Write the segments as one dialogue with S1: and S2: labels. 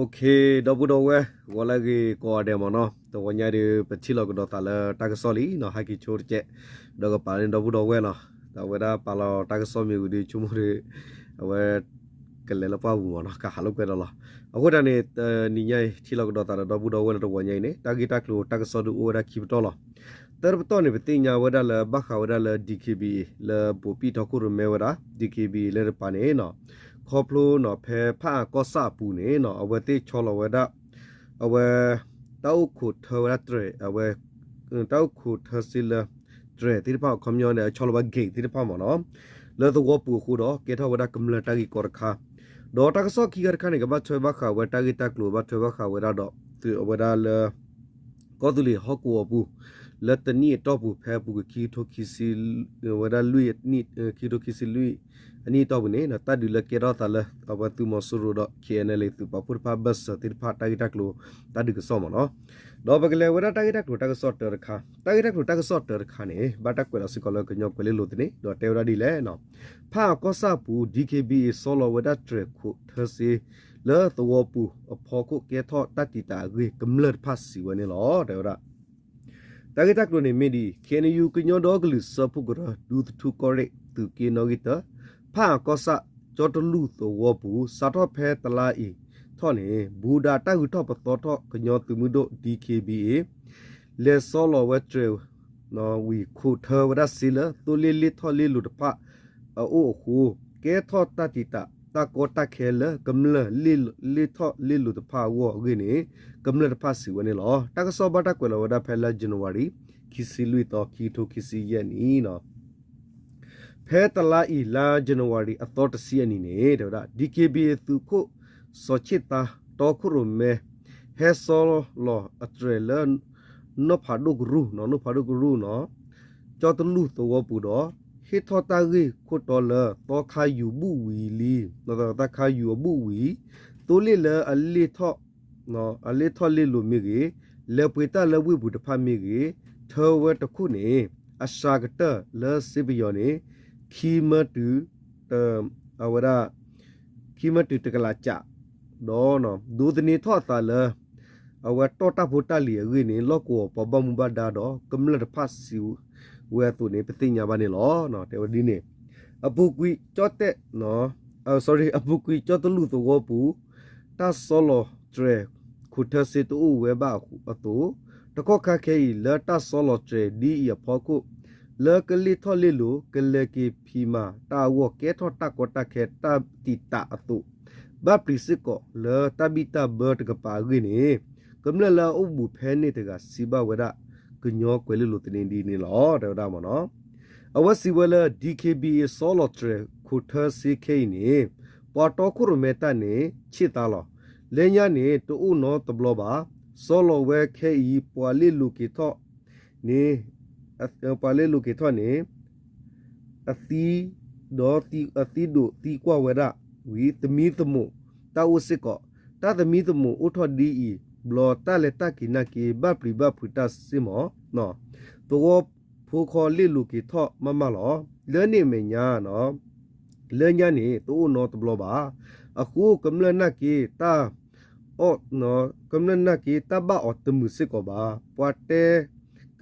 S1: Okay, double dowe, wala ki ko ade mo no. To wanya de pechilo ko ta la ta soli no ha ki chor che. Do ko pa double dowe no. Ta weda pa lo ta so mi di chumu de we kele la pa bu no ka halu ke lo. Ako da ne ni nyai chilo ko ta double dowe to wanya ne. Ta ki ta klo ta so du ora ki to lo. Tar to ne betinya weda la ba kha weda la DKB la bo pi to ko me weda DKB le pa ne no. ครอบครัวเนาะแพผ้าก็ซาปูเนี่ยเนาะเอาไว้ที่ชอลเอาไว้ได้เอาไว้เต้าขุดเธอไว้เตรเอาไว้เต้าขุดเธอสิละเตรที่พ่อคำย้อนเนี่ยชอลเอาไว้เก่งที่พ่อหมอเนาะแล้วตัวปูคูดอเกท่าไว้ได้กำลังตากีกอร์คาดอตากสอกีกอร์คาเนี่ยก็บัดช่วยบักขาไว้ตากีตากลัวบัดช่วยบักขาไว้ได้ดอกตัวเอาไว้ได้เลยก็ตัวเลยฮอกวัวปูแล้วตอนนี้ต่อปูแพ้ปูคีโทคิซิไว้ได้ลุยนี่คีโทคิซิลุย อันนี้ตัวนี้นะตัดดูแลเกล้าตาละเอาไปตัวมอสุรุดะเขียนเลยตัวปุ๊บพาบัสติดพาตากิตักลูตัดดูก็สมเนาะดอกไปเลยเวลาตากิตักลูตาก็สอดเตอร์ขาตากิตักลูตาก็สอดเตอร์ขาเนี่ยบัตรก็แล้วสิก็เลยก็ยกไปเลยลุตนี่ดอกเทวดาดีเลยเนาะพาก็ซาปู DKB โซโลเวดาเทรคุเธอสิแล้วตัวปูพอคุเกทอตัดติตากุยกำเนิดพัสสิวันนี้หรอเทวดาตากิตักลูเนี่ยไม่ดีเขียนอยู่ก็ยอดอกลุสพุกระดูทุกคนตุกินอกิตาผ้าก็สะจอดลู่ตัวปูสะทอแพตลาอีท่อนี่บูดาตั้งทอปตอทอกญอตุมุโด DKBA เลซอลอเวเทรนอวีคูเทอวดัสซิลตัวลิทอลิลุดพะโอ้คูเกทอตาติตาตาโกตาเคลกำเลลิทอลิลุดพะวอกินี่กำเลดพะสิวันนี้หรอตากสอบตากวลวดาเพลจันวารีคิสิลุยตอคีโทคิสิยานี่เนาะแพ้ตลาอีลาจันวารีอัตโตเสียนี่เนี่ยเดี๋ยวละดีเคบีตุคุสชิตาตอคุรุเมเฮโซโลอัตเรเลนนพาดุกรูเนาะนพาดุกรูเนาะจอตลูตัวปูดอฮิทอตากีคุตอเลตอคายูบุวีลีเนาะตาคายูบุวีตัวเลเลอลิทอเนาะอลิทอลิลูมิกีเลปุตาเลวิบุตพามิกีเทวตะคุนี่อาชากเตเลสิบยอนี่ขีมาตูเอาไว้ได้ขีมาตูตะกลาจ่าดอเนาะดูตัวนี้ทอดตาเลยเอาไว้โตตาพุตาเหลียกินี่ล็อกวัวปอบมุบาดาดอกำลังพัสสิวเวตัวนี้เป็นติญญาบานี่ล้อเนาะแต่วันนี้เนี่ยอบุกุยจอดเตเนาะsorry อบุกุยจอดตลุตัวปูตาโซโลเทรคุเทสิตูเวบ้าอตูตะก็คาเคยเลตาโซโลเทรดีอย่าพอกุเลกลิทอลิลูกเลกีพีมาตาวเกทอตากอตาเคตาติตาอตุบาปริสิโกเลตาบิตาเบิร์ตกปากินี่กำลังลาอุบุเพนนี่ตกาสิบาวดากญอกเวลิลุตนินดีนี่หรอเดี๋ยวดามเนาะอวสิวเล DKB โซโลเทรคุเทสิเคนี่ปอตอคุรุเมตานี่ชิตาลอเลญานี่ตูอุโนตบลบาโซโลเวเคอีปวลิลุกิทอนี่ปาเลลูกิทอนี่อตีดอตีอตีดูตีกว่าเวดาวิตมีตมุตาอุสิกอตาตมีตมุอุทอดีอีบลอตาเลตากินากีบาปริบาพุตาสิมอเนาะตัวผู้คอลิลูกิทอมาหลอเลนี่เมญาเนาะเลญานี่ตัวนอตบลบาอะคูกำลังนากีตาออเนาะกำลังนากีตาบาออตมุสิกอบาปวเต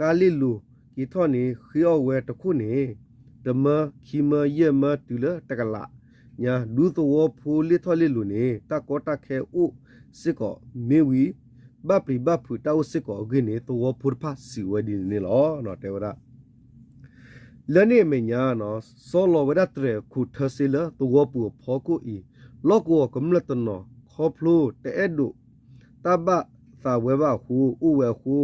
S1: กาลิลูกีทอนี่คือเอาเวตะคุนี่ตมะขีมะเยมะตุเลตะกะละญาดูตัวพูลิทอลิลูนี่ตะกอตะเคอุสิกอเมวีบาปริบาพุตาอุสิกอกินี่ตัวพูรพาสิวดินี่ลอเนาะเตวดาเลนี่เมญาเนาะโซโลเวดาเตรคุเทสิเลตัวปูพอกุอีลอกวกำละตนอคอพลูเตเอดุตาบะสาเวบาคูอุเวคู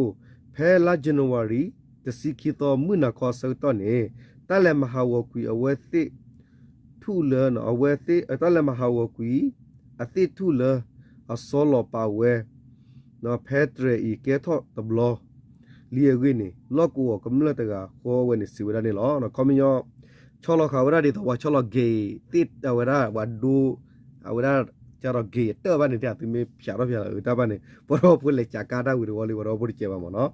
S1: เพลาจันวารีตสิกิโตมุนาคอสตอนี่ตาเลมหาวกุยอเวติทูเลนอเวติตาเลมหาวกุยอติทูเลอโซโลปาเวนาเพเตรอีเกทอตบลอเลียกินี่ลอกวัวกำลังตะกาโคเวนิสิวดานี่ล้อนะคอมิยอชอลอขาวดาดิตัวชอลอเกติดเอาเวดาวัดดูเอาเวดาจารอเกเตอร์บ้านนี่ที่ตุมีพิจารณาตาบ้านนี่พอเราพูดเลยจากการได้วิดีโอเลยว่าเราพูดเจ็บมั้งเนาะ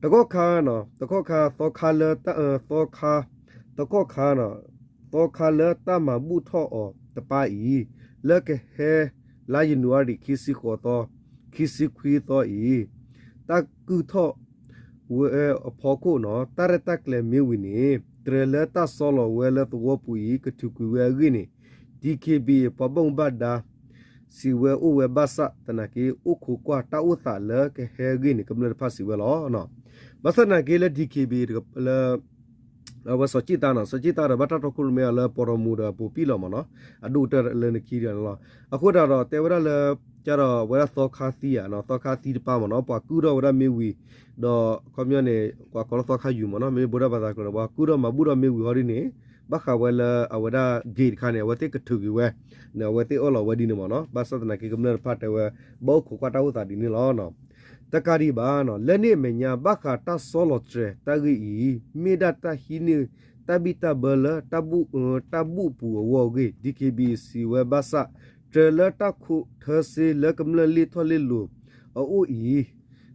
S1: ตะก็คาเนาะตะก็คาตอคาเลตะตอคาตะก็คาเนาะตอคาเลตะมาบุทออตะปาอีเลกเฮ လာယနူရီခီစီခေါ်တော့ခီစီခွေတော့ဤတကူထော့ဝဲအဖို့ကိုနော်တရတက်လေမီဝီနေတရလတာဆောလဝဲလတော့ပူဤကထုကူဝဲဂိနေ DKB ပပုံဘတ်ဒါစီဝဲဥဝဲဘဆတနကေဥခုကွာတာဥသလကဟဲဂိနေကမ္လဖစီဝဲလောနော်ဘဆနကေလေ DKB လေဝစချိတာနော်စချိတာရဘတာတခုမဲလပရမူဒပူပီလောမနော်အဒူတလနခီရလောအခုတော့တေဝရလကြတော့ဝရသောခါစီရနော်သောခါစီပါမနော်ပကူတော့ဝရမေဝီတော့ကွန်မြူနီကွာကောသောခါယူမနော်မေဘူရဘာသာကောဘာကူတော့မဘူရမေဝီဟောရီနေဘခဝဲလအဝဒဂေတ်ခါနေဝတိကထုကီဝဲနော်ဝတိအော်လောဝဒီနေမနော်ဘာသဒနာကေကမနဖတ်တဲဝဲဘောခုကွာတောတာဒီနေလောနော်တကာရီဘာနော်လက်နေမညာဘခတာဆောလောချေတဂီမေဒတာဟီနီတဘီတာဘလတဘူပူဝောဂေ DKB စီဝဲဘာစာတရလတခုသစီလကမလလီထော်လီလူအိုဤ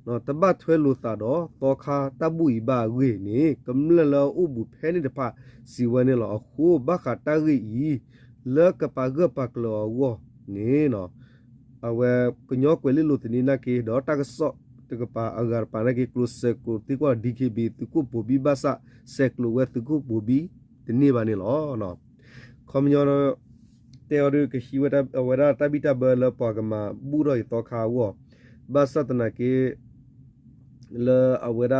S1: နော်တပတ်ထွဲလူသာတော့တောခါတဘူဤဘာဝေနေကမလလောဥဘူဖဲနေတဖစီဝဲနေလောအခုဘခတာဂီလကပဂပကလောဝနေနော်အဝဲကညောကွယ်လီလူတနီနာကေတော့တကဆော့တကပါအဂါပါနကေကလုစကူတိကွာ DKB တကုပူဘီဘာစာဆက်ကလူဝဲတကုပူဘီတနေပါနေလောနော်ခွန်ညောတေရကရှိဝတာဝရတဘီတဘလပကမာဘူရိုတောခါဝဘာစတနာကေလေအဝရ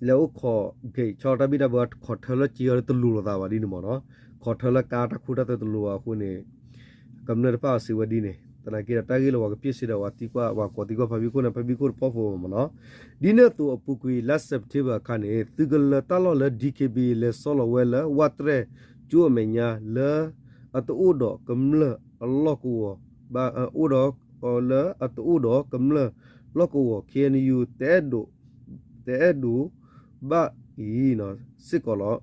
S1: လောခောဂေချောတဘီတဘခောထလချီရတလူလာပါဒီနမနော်ခောထလကာတခုတတလူအခုနေကမ္နရပါစီဝဒီနေတနာကေတာဂီလောကပြစ်စီတော့ဝတိကွာဝကောတိကွာဖဘီကိုနဖဘီကိုပေါ်ဖို့မနော်ဒီနေတူအပူကွေလက်စက်တီဘာခနဲ့သူကလတလောလ DKB လေဆောလဝဲလဝတ်ရဲကျိုမညာလေအတူတော့ကမ္လအလောကူဘာဥတော့လအတူတော့ကမ္လလောကူကေနယူတဲဒူဘာဤနော်စစ်ကောလော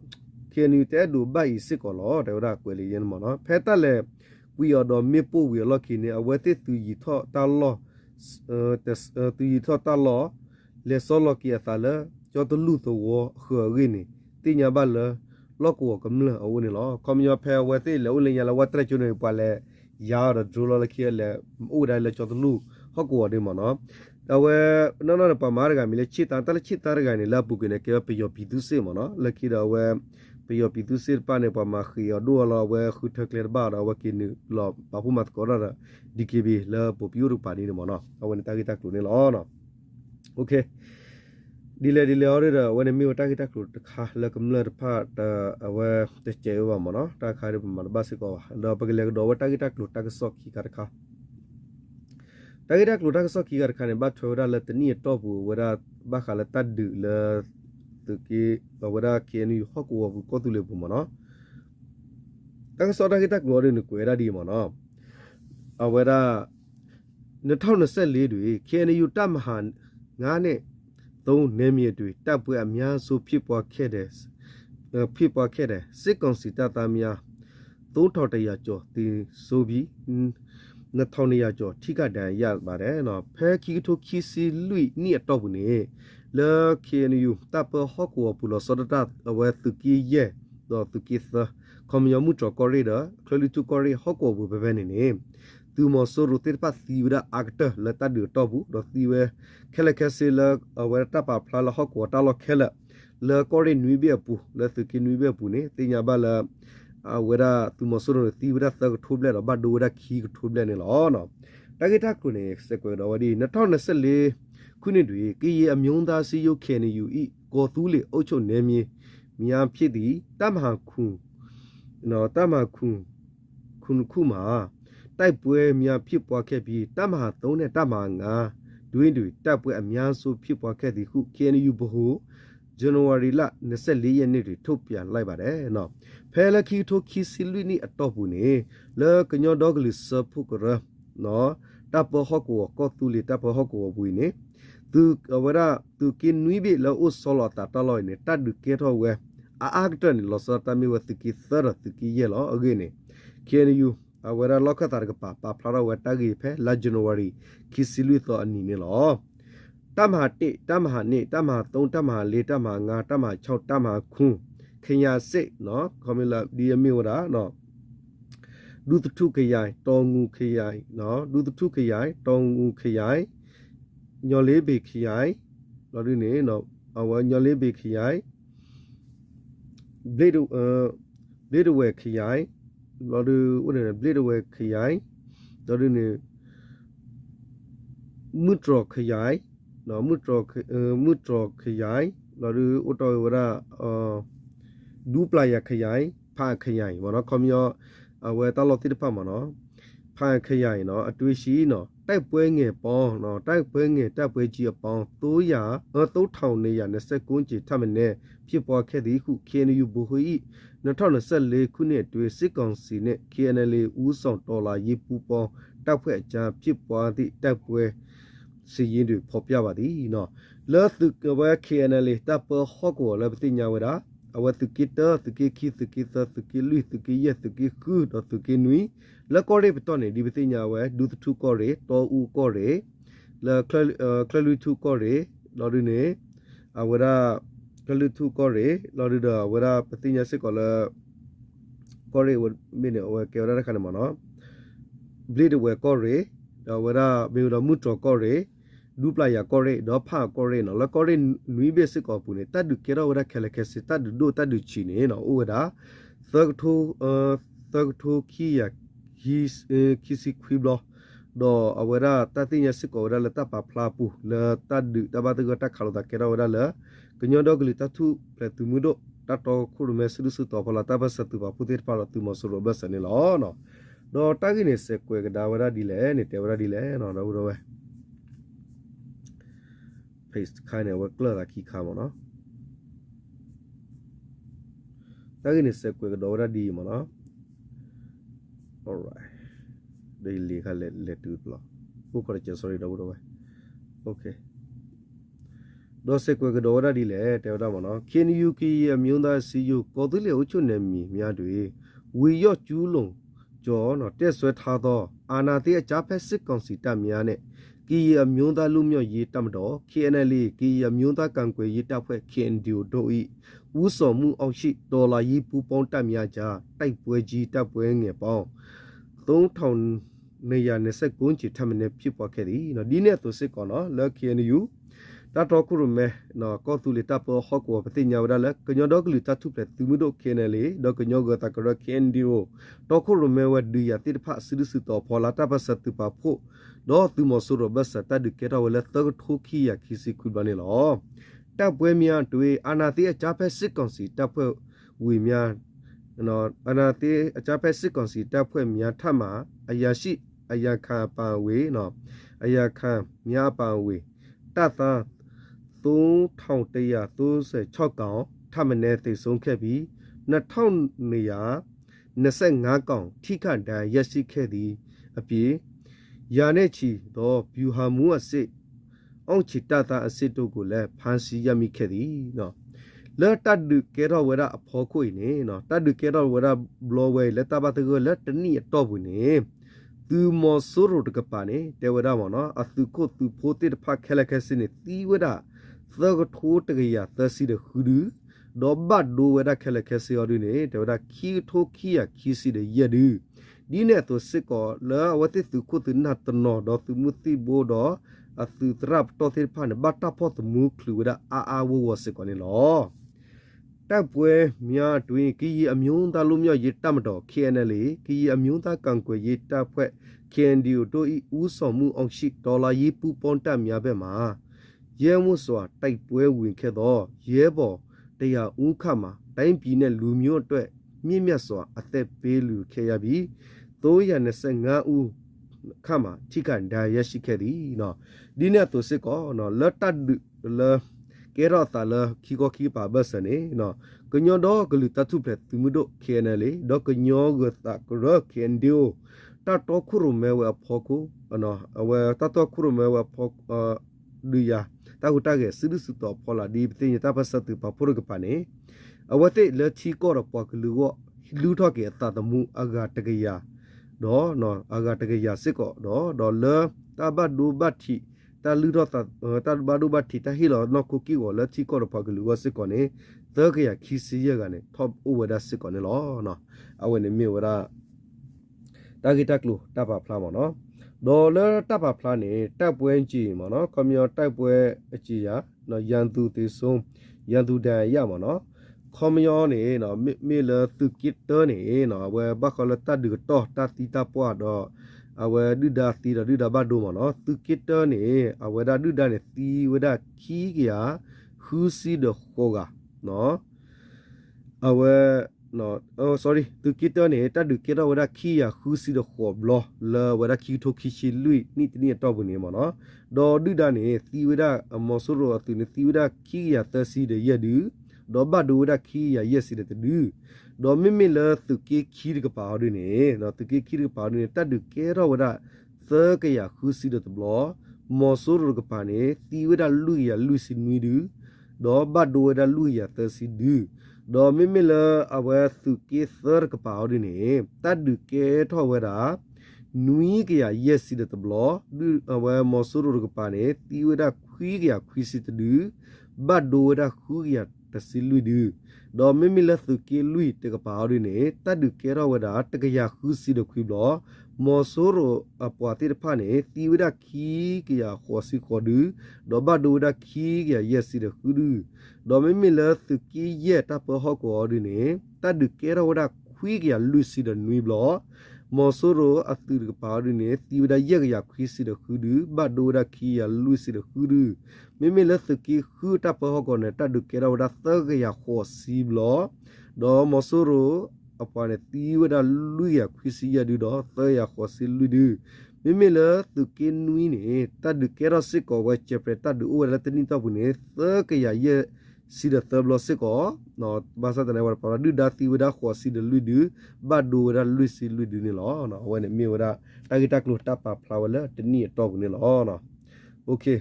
S1: ကေနယူတဲဒူဘာဤစစ်ကောလောတဲ့ရကွေလီယန်မနော်ဖဲတက်လေဝီအော်မေပူဝီလော်ကီနေအဝဲတိတူရီထောတာလောတူရီထောတာလောလေဆောလော်ကီအသလာကျော်တလူတော့ခေရင်းနေတင်ညာဘလလောကူကမ္လအဝနေလောကွန်မြူဖဲဝဲတိလောလညာလဝတ်တရကျွနေပါလေယာရဒရလကီလေဥဒါလေကျော်တလူဟောကူဒီမနော်အဝဲနော်ပမာရကမီလေချစ်တန်ချစ်တရကနေလာပုကနေကေပယောပီတုစေမနော်လကီတော့ဝဲပယောပီတုစေပါနေပမာခီယောဒိုလောဝဲခုထကလေဘာတော့ဝကင်းလောပပူမတ်ကောရ DKB လာပပီရူပါနေမနော်အဝဲတာဂီတာကလူနေလောနော်โอเคဒီလေအော်ရဝနမီဝတာဂီတာကလူတခါလကမလဖတ်အဝဲတချေဝမနော်တာခါရမဘစကောလောပကလေတော့ဝတာဂီတာကလူတကဆော့ခီကရခါတာဂီတာကလူတကဆော့ခီကရခါနေဘတ်ထွေရလက်တနီတော့ဘူးဝရဘခါလတတ်ဒူလတကီဝရကေနီဟကူဝကိုတူလေဘူးမနော်တကဆော့တာဂီတာကလူရနေကွေရဒီမနော်အဝရ2024တွေ KNU တမဟာငါနဲ့သုံးနေမြေတွေတပ်ပွဲအများစုဖြစ်ပွားခဲ့တဲ့စစ်ကောင်စီတပ်သားများ3100ကျော်တင်ဆိုပြီး2200ကျော်ထိကဒဏ်ရပါတယ်နော်ဖဲခီထိုခီစီလွိနိတော့ဘူးနေလ KNU တပ်ပဟောကောပူလစဒတာအဝဲသူကီရဲ့တော့သူကီသကွန်မြူမှုချောကောရီဒါခလီတူကောရီဟောကောဘူးပဲနေသူမဆိုရတိပတ်သီဝရအကတလတဒူတော့ဘူးတော့သီဝဲခဲလကဆီလအဝဲတပ်ပါဖလာလဟကောတာလခဲလလကောရီနွီဘေပူလသကီနွီဘေပူနေတင်ညာဘလာအဝဲရာသူမဆိုရသီဝရသကထုဘလဲတော့ဘဒူရခီထုဘလဲနေလောနော်တကိတာကုနေစကွေတော်ဝဒီ2024ခုနှစ်တွေကီအမျိုးသားစီယုခဲနေယူဤကိုသူးလေအုတ်ချုပ်နေမြေမြန်ဖြစ်သည်တမဟာခုနော်တမဟာခုခုမှာတိုက်ပွဲများဖြစ်ပွားခဲ့ပြီးတမဟာ3နဲ့တမဟာ5တွင်တိုက်ပွဲအများစုဖြစ်ပွားခဲ့သည်ဟု KNU ဘဟုဇန်နဝါရီလ24ရက်နေ့တွင်ထုတ်ပြန်လိုက်ပါတယ်နော်ဖဲလခီထိုခီစီလူနီအတော့ဘူးနေလေကညောဒေါဂလစ်စဖုကရနော်တပ်ပဟကောကောတူလီတပ်ပဟကောဘူးနေသူဝရသူကင်းနွီဘေလောဥဆောလတာတလောနေတတ်ဒုကေထောဝဲအာဂတန်လောစတာမီဝတကီသရတကီယေလောအဂိနေ KNUအဝရလောကတာကပါဖလာဝတာဂီဖဲလာဇန်နဝါရီခီစီလူသောအနီနေလောတမဟာ1တမဟာ2တမဟာ3တမဟာ4တမဟာ5တမဟာ6တမဟာ9ခင်ယာစိတ်နော်ခေါမလာဒီအမျိုးရာနော် du the two ki tong ki no du the two ki tong ki nyole be ki lo du ne no our nyole be ki blade blade we ki lo du what is blade we ki lo du ne mutro ki no mutro ki lo du auto wara du playa ki pha ki mo no kom yo we ta lo ti pa mo no pha ki no atwi shi no တိုက်ပွဲငယ်ပေါင်းနော်တိုက်ပွဲငယ်တပ်ပွဲကြီးအပေါင်း300နေရ29ကျထပ်မင်းဖြစ်ပေါ်ခဲ့သည်ဟု KNU ဘူဟီ2024ခုနှစ်တွင်စစ်ကောင်စီနှင့် KNL ဦးဆောင်တော်လာရေးပူပေါင်းတပ်ဖွဲ့အကြားဖြစ်ပွားသည့်တိုက်ပွဲစီရင်တွေဖော်ပြပါသည်နော်လောသူကဝဲ KNL တပ်ပေါ်ဟော့ကိုလည်းပတိညာဝဒါအဝတ်သူကစ်တာသူကခီသူကသသူကလူသူကရသူကခုတော့သူကနွီလက်ကောရဲပတော်နေဒီပတိညာဝဲဒူသူကောရဲတော်ဦးကောရဲလကလလူသူကောရဲလော်ရနေအဝရာကလလူသူကောရဲလော်ရဒဝရာပတိညာစစ်ကောလကောရဲဝမင်းဝဲကေရရခနမနော်ဘလီဒဝဲကောရဲဝရာမေရမှုတော်ကောရဲလူပလာယာကောရဲတော့ဖာကောရဲနော်လကောရဲနွီးဘစ်စစ်ကောပူနေတတ်ဒုကေရဝရခဲလခဲစစ်တတ်ဒုတတ်ဒုချီနေနော်ဥဝဒါသဂထိုခီယာခီစီခွီဘလောတော့အဝရတတိယစစ်ကောရလတပဖလာပူလတတ်ဒုတဘာတကတခါလတကေရဝရလကညောဒဂလီတထုပရတူမှုဒတတော်ခုရမဲဆလူစတော်ဖလာတဘဆတူပါပုတေပါလတူမဆရဘဆနေလောနော်တော့တကိနေစကွေကဒါဝရဒီလေနေတေဝရဒီလေနော်တော့ဝဲpaste ခိုင်းနေဝက်ကလာခီခါမနော်တကိနေစကွေကဒါဝရဒီမနော် alright they leka let to blo ko ko che sorry da bo okay do se ko ko do ra di le te da mo no kin yu ki ye myung da si yu ko tu le u chu ne mi mya twi wi yo chu long jo no tet swe tha do ana ti a cha phet sit kong si tat mya ne ki ye myung da lu myo yi tat ma do KNL ki ye myung da kan kwe yi tat phwet KNDO do i ဦးဆောင်မှုအောက်ရှိဒေါ်လာရေးပူပေါင်းတပ်များကြားတိုက်ပွဲကြီးတပ်ပွဲငယ်ပေါင်း3929ကျထပ်မင်းဖြစ်ပေါ်ခဲ့သည်နော်ဒီနေ့သူစစ်ကောနော်လက် KNU တတော်ခုရမဲနော်ကောတူလီတပ်ပေါ်ဟော့ကိုပတိညာဝရလကညောဒေါကလူတထုပလက်သူမှုတို့ KNL ဒေါကညောဂတကရ KNDO တော်ခုရမဲဝဒူယာတိတဖဆူစူတော်ဖော်လာတပ်ပစတူပါဖို့တော့သူမဆူရဘစတဒကေရဝလတကထုခီယာခီစီခုဘနေလောတပ်ပွဲများတွေအာနာတိအကြဖက်စစ်ကောင်စီတပ်ဖွဲ့ဝီများနော်အာနာတိအကြဖက်စစ်ကောင်စီတပ်ဖွဲ့များထပ်မှာအရာရှိအရာခံပါဝေနော်အရာခံများပါဝေတပ်သား3136ကောင်ထပ်မနေသိဆုံးခဲ့ပြီး2925ကောင်ထိခတ်ဒဏ်ရရှိခဲ့သည်အပြင်ယာနဲ့ချီသောဗျူဟာမှုအစစ်အောင်ချီတတာအစစ်တို့ကိုလည်းဖန်ဆီးရမိခဲ့သည်နော်လဲတတ်ဒုကေရောဝရအဖို့ခွေနေနော်တတ်ဒုကေရောဝရဘလောဝဲလက်တဘတကလက်တနီတော့ဘူးနေသူမောဆိုရိုတကပါနေတေဝရမနော်အသူကိုသူဖိုတိတဖခဲလခဲစနေတီဝရသကထိုးတကရသစီတခုဒူဒေါ်ဘတ်ဒိုဝရခဲလခဲစီယောဒူနေတေဝရခီထိုခီယခီစီdeရဒူဒီနဲ့သူစစ်ကောလဲဝတိသူကိုသူနတ်တနောဒေါ်သူမူတိဘိုဒေါ်အသူတရပ်တော်သေးဖာနဘတ်တာဖို့တမူခလူရအာဝဝစစ်ကောနေလောတပ်ပွဲများတွင်ကီအမျိုးသားလူမျိုးရတမတော် KNL ကီအမျိုးသားကံကွယ်ရတပ်ဖွဲ့ KNDO တို့ဤဦးဆောင်မှုအောင်ရှိဒေါ်လာရေးပူပေါင်းတပ်များဘက်မှာရဲမှုစွာတိုက်ပွဲဝင်ခဲ့သောရဲဘော်တရားဦးခမှာတိုင်းပြည်နဲ့လူမျိုးအတွက်မြင့်မြတ်စွာအသက်ပေးလူခဲ့ရပြီး325ဦးခမှာထိခိုက်ဒဏ်ရာရှိခဲ့သည်နော်ဒီနေ့သူစစ်ကောနော်လက်တလကေရတာလခီကိုခီပါဘစနေနော်ကညောတော့ဂလူတထုပလက်သူမှုတို့ KNL တော့ကညောဂတာကရ KNDO တတော်ခုရမဲဝဖို့ကိုနော်အဝတတော်ခုရမဲဝဖို့လူယာတာဟုတကဲစစ်စုတော်ဖော်လာဒီပတင်တပတ်စတူပါဖို့ကပနေအဝတိလက်ချီကောရပွားကလူဝလူထော့ကေတာတမှုအဂတကရတော့နော်အဂတကရစစ်ကောတော့ဒေါ်လာတဘတ်ဒူဘတ်တီတလူတော့တဘတ်ဒူဘတ်တီတဟီလောနော်ကိုကီကိုလက်ချီကောရပွားကလူဝစစ်ကောနေတကရခီစီရကနေ top over စစ်ကောနေလောနော်အဝနေမြေဝရ Tagi taklu tapa plama no. Dollar tapa plane tapwenchi mano komyo tapwe chia no yantu tisum yantu da yama no. Komyo ne no mila tukit ne no we bakola tadu to tatita po do awe duda badu mano tukit ne awe da duda ne ti weda ki ya husi de hoga no awe no sorry tukit ne tadu kira weda ki ya husi de hoblo le weda ki to ki chi lui ni to bu ne mano do duda ne ti weda mosuro tu ne ti weda ki ya tasi de yedu do badu weda ki ya yesi de du do mimi le tuki ki de pa du ne no tuki ki de pa du ne tadu kira weda thơ cái ya khusi de blo mosuro ke pa ne ti weda lu si nui du do badu weda lu ya tasi du do mimi le awe tuki thơ ke pa du ne tadu ke tho weda nui ke ya yesi de blo du awe mosuro ke pa ne ti weda khui ke ya khusi de du badu weda khu ya tasi lu du do mimi le tuki lui te ke pa du ne tadu ke ro weda te ke ya khusi de khu blo mosoro apuati de pane ti weda ki ke ya khosi ko du do badu weda ki ke ya yesi de khu du do mimi le tuki ye ta po ho ko du ne tadu ke ro weda khui ke ya lu si de nui blo mosoro atu de pa du ne ti weda ye ke ya khui si de khu du badu weda ki ya lu si de khu du mimi le tuki khu ta po ho ko ne tadu ke ro weda ta ke ya khosi blo do mosoro apane ti weda lu ya khisi ya du do ta ya khosi lu du mimi le tuki nui ne tadu ke ro si ko wa che pre tadu weda tani ta bu ne ta ke ya ye si de ta blo si ko no bahasa tane war pa du da ti weda khosi de lu du ba du weda lu si lu du ni lo no wa ne mi weda ta ki ta klu ta pa flower le tani to bu ni lo no okay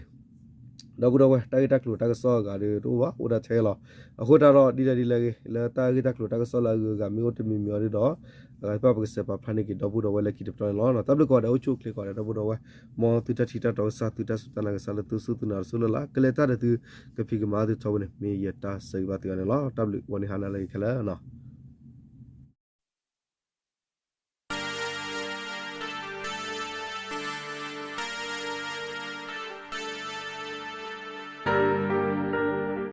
S1: đó cũng đâu vậy ta cái tác lụt ta cái so cả đi đâu quá udah chơi lo aku taruh di lagi là ta cái tác lụt ta cái so là gà mi oti mi ở đó cái apa cái sebab plan cái đó đâu vậy là kita plan lo nó tapi kalau ada ucu klik kalau ada đâu vậy mau tu chat cita tahu sah tu chat sutan lagi salah tu sutu nar sulu lah kelihatan ada tu kepi gemar tu tahu ni mi yata sebab tu kan lo tapi wani hana lagi kalau no